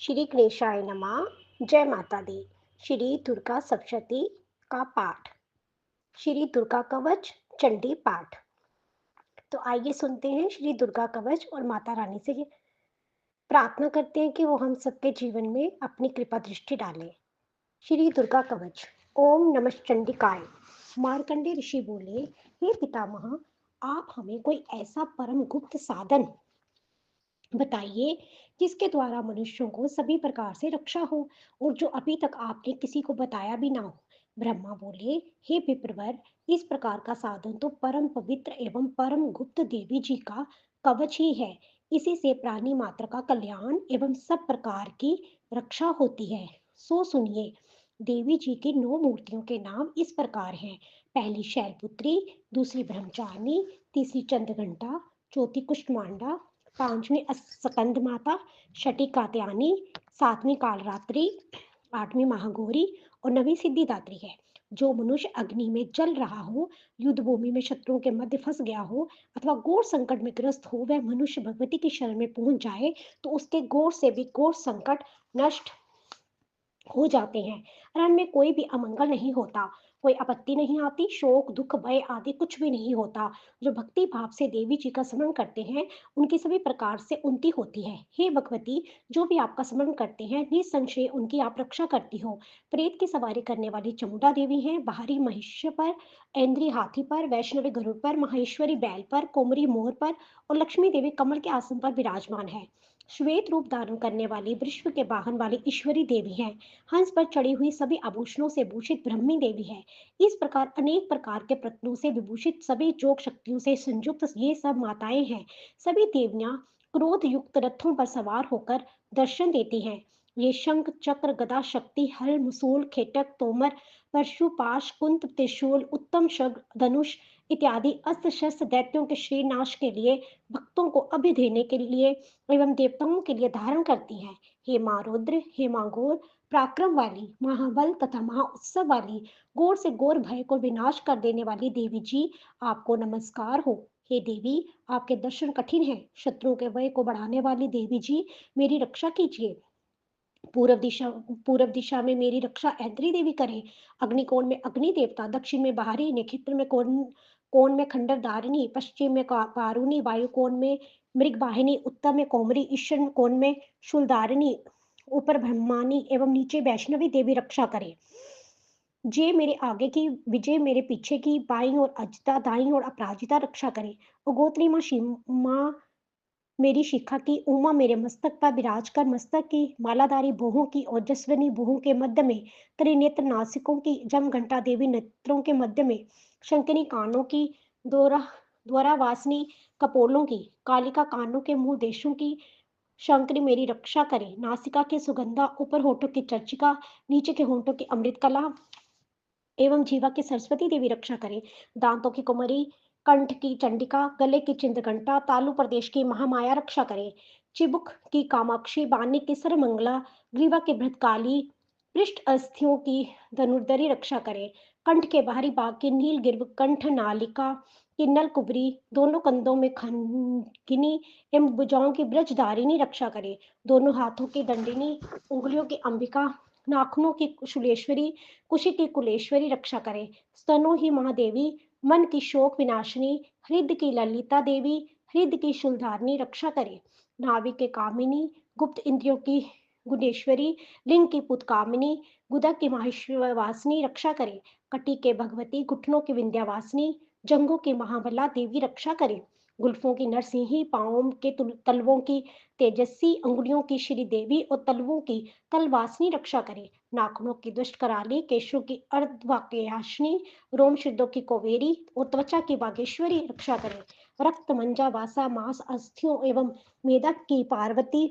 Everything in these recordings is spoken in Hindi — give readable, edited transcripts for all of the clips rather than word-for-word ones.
श्री गणेशाय नमः। जय माता दी। श्री दुर्गा सप्तशती का पाठ। श्री दुर्गा कवच चंडी पाठ। तो आइए सुनते हैं श्री दुर्गा कवच और माता रानी से प्रार्थना करते हैं कि वो हम सबके जीवन में अपनी कृपा दृष्टि डालें। श्री दुर्गा कवच। ओम नमः चंडिकाय। मार्कंडे ऋषि बोले, हे पितामह, आप हमें कोई ऐसा परम गुप्त साधन बताइए जिसके द्वारा मनुष्यों को सभी प्रकार से रक्षा हो और जो अभी तक आपने किसी को बताया भी ना हो। ब्रह्मा बोले, हे विप्रवर, इस प्रकार का साधन तो परम पवित्र एवं परम गुप्त देवी जी का कवच ही है। इसी से प्राणी मात्र का कल्याण एवं सब प्रकार की रक्षा होती है। सो सुनिए, देवी जी की 9 मूर्तियों के नाम इस प्रकार हैं। पहली शैलपुत्री, दूसरी ब्रह्मचारिणी, तीसरी चंद्रघंटा, चौथी कुष्मांडा, पांचवी स्कंद माता, छठी कात्यायनी, सातवीं कालरात्रि, आठवीं महागौरी और नवीं सिद्धिदात्री है। जो मनुष्य अग्नि में जल रहा हो, युद्ध भूमि में शत्रुओं के मध्य फंस गया हो अथवा घोर संकट में ग्रस्त हो, वह मनुष्य भगवती की शरण में पहुंच जाए तो उसके घोर से भी घोर संकट नष्ट हो जाते हैं। रण में कोई भी अमंगल नहीं होता, कोई आपत्ति नहीं आती, शोक दुख भय आदि कुछ भी नहीं होता। जो भक्ति भाव से देवी जी का स्मरण करते हैं, उनकी सभी प्रकार से उन्नति होती है। हे भगवती, जो भी आपका स्मरण करते हैं, निसंशय उनकी आप रक्षा करती हो। प्रेत की सवारी करने वाली चामुंडा देवी हैं, बाहरी महिष्य पर, इंद्री हाथी पर, वैष्णवी गरुड़ पर, महेश्वरी बैल पर, कोमरी मोर पर और लक्ष्मी देवी कमल के आसन पर विराजमान है। श्वेत रूप धारण करने वाली वृषभ के वाहन वाली ईश्वरी देवी है। हंस पर चढ़ी हुई सभी आभूषणों से भूषित ब्रह्मी देवी है। इस प्रकार अनेक प्रकार के प्रत्नों से विभूषित सभी जोग शक्तियों से संयुक्त ये सब माताएं हैं। सभी देवियां क्रोध युक्त रथों पर सवार होकर दर्शन देती हैं। ये शंख चक्र गदा शक्ति हल मुसूल खेटक तोमर परशुपाश कुंत त्रिशूल उत्तम शग धनुष इत्यादि अस्त्र शस्त्र दैत्यों के श्रीनाश के लिए, भक्तों को अभय देने के लिए एवं देवताओं के लिए धारण करती हैं। हे माँ रुद्र, हे माँ गौर, पराक्रम वाली, महाबल तथा महाउत्सव वाली, घोर से घोर भय को विनाश कर देने वाली देवी जी, आपको नमस्कार हो। हे देवी, आपके दर्शन कठिन है। शत्रुओं के भय को बढ़ाने वाली देवी जी, मेरी रक्षा कीजिए। पूर्व दिशा में मेरी रक्षा ऐन्द्री देवी करे। अग्निकोण में अग्नि देवता, दक्षिण में बाहरी, नक्षत्र में कोण में खंडर धारिणी, पश्चिम में पारुणी, वायु कोण में मृग वाहिनी, उत्तर में कोमरी, ईशान कोण में शूलधारिणी, ऊपर ब्रह्मानी एवं नीचे वैष्णवी देवी रक्षा करे। जे मेरे आगे की, विजय मेरे पीछे की, बाई और अजिता दाई और अपराजिता रक्षा करे। और गोत्री माँ मेरी शिखा की, उमा मेरे मस्तक पर विराज कर मस्तक की, मालाधारी भुवों की, ओजस्विनी भुवों के मध्य में, त्रिनेत्र नासिकों की, जम घंटा देवी नेत्रों के मध्य में, शंकिनी कानों की, दोरा द्वारा वासनी कपोलों की, कालिका कानों के मुंह देशों की, शंकरी मेरी रक्षा करे। नासिका के सुगंधा, ऊपर होठों की चर्चिका, नीचे के होठों की अमृत कला एवं जीवा की सरस्वती देवी रक्षा करें। दांतों की कुमारी, कंठ की चंडिका, गले की चिंद्रघंटा, तालु प्रदेश की महामाया रक्षा करें। चिबुक की कामाक्षी, बानी की सर्वमंगला, ग्रीवा की भृतकाली, पृष्ठ अस्थियों की धनुर्धरी रक्षा करें। कंठ के बाहरी भाग की नील गिर्भ कंठ नालिका की नल कुबरी, दोनों कंधों में खंगिनी एवं भुजाओं की ब्रजधारिणी रक्षा करे। दोनों हाथों की दंडिनी, उंगलियों की अंबिका, नाखूनों की कुशलेश्वरी, कुशी की कुलेश्वरी रक्षा करे। स्तनों ही महादेवी, मन की शोक विनाशिनी, हृदय की ललिता देवी, हृदय की शूलधारिणी रक्षा करे। नाभि के कामिनी, गुप्त इंद्रियों की गुणेश्वरी, लिंग की पुतकामिनी, गुदा की माहेश्वरवासिनी रक्षा करे। कटी के भगवती, घुटनों की विंध्यावासिनी, जंघों की महाबला देवी रक्षा करे। गुल्फों की नरसिंही, पांवों के तलवों की तेजस्वी, अंगुलियों की श्री देवी और तलवों की तलवासिनी रक्षा करे। नाखूनों की दुष्ट कराली, केशों की अर्धवाक्याशिनी, रोम शुद्धों की कोवेरी और त्वचा की बागेश्वरी रक्षा करें। रक्त मंजा वासा मांस अस्थियों एवं मेदक की पार्वती,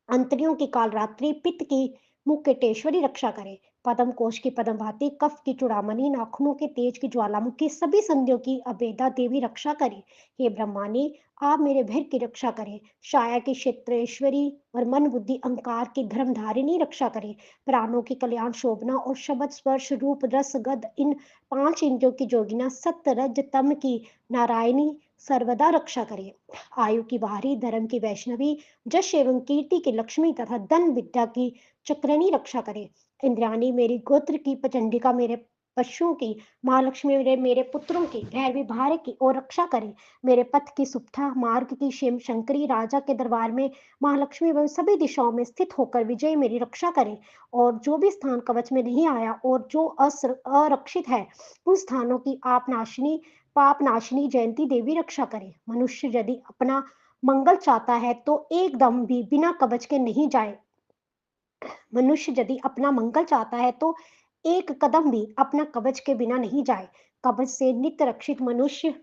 अंतरियों की कालरात्रि, पित्त की मुक्केटेश्वरी रक्षा करे। पद्म कोश की पद्मभाती, कफ की चूड़ामणि, नाखूनों के तेज की ज्वालामुखी, सभी संधियों की अभेदा देवी रक्षा करे। हे ब्रह्मानी, आप मेरे भैर की रक्षा करें। छाया की क्षेत्रेश्वरी और मन बुद्धि अहंकार की धर्मधारिणी रक्षा करें। प्राणों की कल्याण शोभना और शब्द स्पर्श रूप रस गद इन 5 इंद्रियों की जोगिना, सत्य रज तम की नारायणी, सर्वदा रक्षा करे। आयु की बाहरी, धर्म की वैष्णवी, जश एवं कीर्ति की लक्ष्मी तथा धन विद्या की चक्रणी रक्षा करे। इंद्राणी मेरी गोत्र की, चंडिका मेरे पशुओं की, महालक्ष्मी मेरे मेरे पुत्रों की, भैरवी भारत की और रक्षा करे। मेरे पथ की सुप्था, मार्ग की शिव शंकरी, राजा के दरबार में महालक्ष्मी एवं सभी दिशाओं में स्थित होकर विजय मेरी रक्षा करे। और जो भी स्थान कवच में नहीं आया और जो अरक्षित है, उन स्थानों की आप नाशिनी, पाप नाशिनी जयंती देवी रक्षा करे। मनुष्य यदि अपना मंगल चाहता है तो एकदम भी बिना कवच के नहीं जाए। मनुष्य यदि अपना मंगल चाहता है तो एक कदम भी अपना कवच के बिना नहीं जाए। कवच से नित्य रक्षित मनुष्य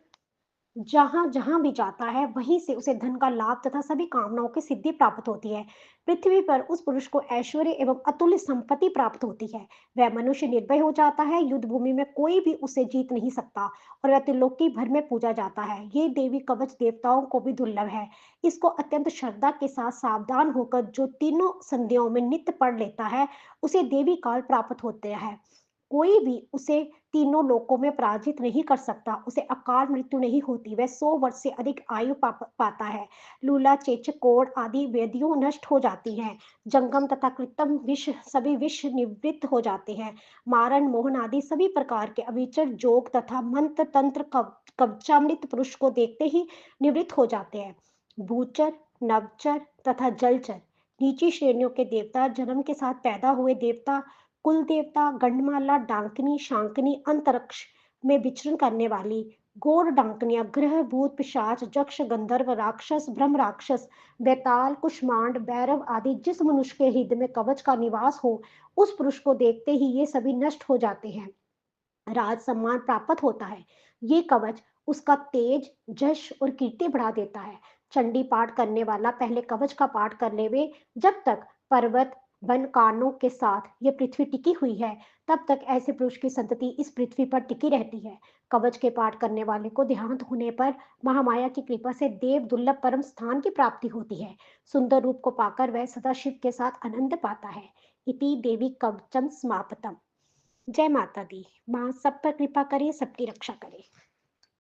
जहाँ-जहाँ भी जाता है, वहीं से उसे धन का लाभ तथा सभी कामनाओं की सिद्धि प्राप्त होती है। पृथ्वी पर उस पुरुष को ऐश्वर्य एवं अतुल्य संपत्ति प्राप्त होती है। वह मनुष्य निर्भय हो जाता है, युद्ध भूमि में कोई भी उसे जीत नहीं सकता और वह त्रिलोकी भर में पूजा जाता है। ये देवी कवच देवताओं को भी दुर्लभ है। इसको अत्यंत श्रद्धा के साथ सावधान होकर जो तीनों संध्याओं में नित्य पढ़ लेता है, उसे देवी काल प्राप्त होते हैं। कोई भी उसे तीनों लोकों में पराजित नहीं कर सकता, उसे अकाल मृत्यु नहीं होती, वह 100 वर्ष से अधिक आयु पाता है। लूला, चेचक, कोढ़ आदि व्याधियां नष्ट हो जाती हैं। जंगम तथा कृत्रिम विष सभी विष निवृत्त हो जाते हैं। मारण, मोहन आदि सभी प्रकार के अविचर जोग तथा मंत्र तंत्र कवचामृत पुरुष को देखते ही निवृत्त हो जाते हैं। भूचर, नवचर तथा जलचर नीची श्रेणियों के देवता, जन्म के साथ पैदा हुए देवता, कुल देवता, गंडमाला, डांकनी, शांकनी, अंतरिक्ष में विचरण करने वाली गौर डांकनियां, ग्रह, भूत, पिशाच, यक्ष, गंधर्व, राक्षस, ब्रह्म राक्षस, बेताल, कुष्मांड, भैरव आदि जिस मनुष्य के हृदय में कवच का निवास हो, उस पुरुष को देखते ही ये सभी नष्ट हो जाते हैं। राज सम्मान प्राप्त होता है। ये कवच उसका तेज, जश और कीर्ति बढ़ा देता है। चंडी पाठ करने वाला पहले कवच का पाठ कर लेवे, जब तक पर्वत, वन कानों के साथ ये पृथ्वी टिकी हुई है, तब तक ऐसे पुरुष की संतति इस पृथ्वी पर टिकी रहती है। कवच के पाठ करने वाले को देहांत होने पर महामाया की कृपा से देव दुर्लभ परम स्थान की प्राप्ति होती है। सुंदर रूप को पाकर वह सदा शिव के साथ आनंद पाता है। इति देवी कवचम समाप्तम। जय माता दी। माँ सब पर कृपा करे, सबकी रक्षा करे।